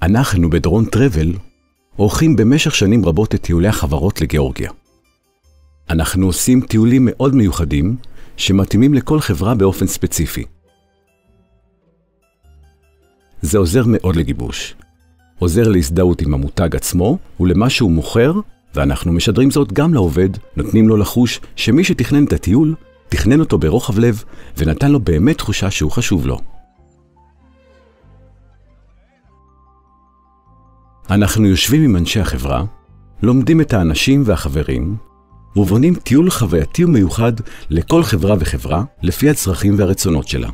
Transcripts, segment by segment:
אנחנו בדרון טרבל עורכים במשך שנים רבות את טיולי החברות לגיאורגיה. אנחנו עושים טיולים מאוד מיוחדים שמתאימים לכל חברה באופן ספציפי. זה עוזר מאוד לגיבוש. עוזר להזדהות עם המותג עצמו ולמה שהוא מוכר, ואנחנו משדרים זאת גם לעובד, נותנים לו לחוש שמי שתכנן את הטיול, תכנן אותו ברוחב לב ונתן לו באמת תחושה שהוא חשוב לו. אנחנו יושבים עם אנשי החברה, לומדים את האנשים והחברים, ובונים טיול חווייתי ומיוחד לכל חברה וחברה לפי הצרכים והרצונות שלה.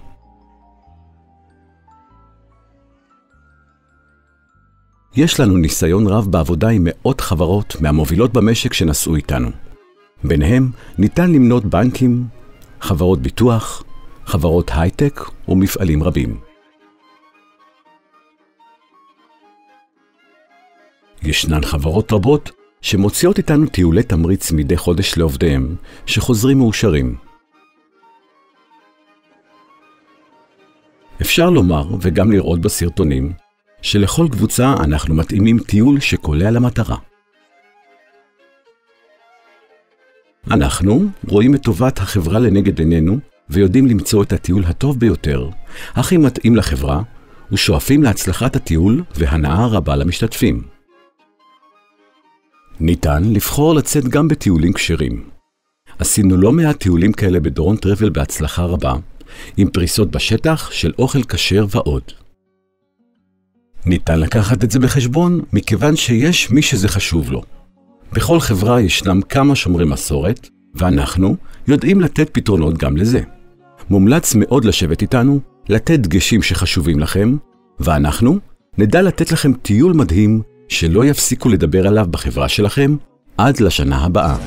יש לנו ניסיון רב בעבודה עם מאות חברות מהמובילות במשק שנסעו איתנו. ביניהם ניתן למנות בנקים, חברות ביטוח, חברות הייטק ומפעלים רבים. ישנן חברות רבות שמוציאות איתנו טיולי תמריץ מדי חודש לעובדיהם שחוזרים מאושרים. אפשר לומר וגם לראות בסרטונים שלכל קבוצה אנחנו מתאימים טיול שקולע למטרה. אנחנו רואים את טובת החברה לנגד עינינו ויודעים למצוא את הטיול הטוב ביותר, הכי מתאים לחברה, ושואפים להצלחת הטיול והנאה רבה למשתתפים. ניתן לבחור לצאת גם בטיולים כשרים. עשינו לא מעט טיולים כאלה בדרון טרבל בהצלחה רבה, עם פריסות בשטח של אוכל כשר ועוד. ניתן לקחת את זה בחשבון מכיוון שיש מי שזה חשוב לו. בכל חברה ישנם כמה שומרי מסורת, ואנחנו יודעים לתת פתרונות גם לזה. מומלץ מאוד לשבת איתנו, לתת דגשים שחשובים לכם, ואנחנו נדע לתת לכם טיול מדהים שלא יפסיקו לדבר עליו בחברה שלכם עד לשנה הבאה.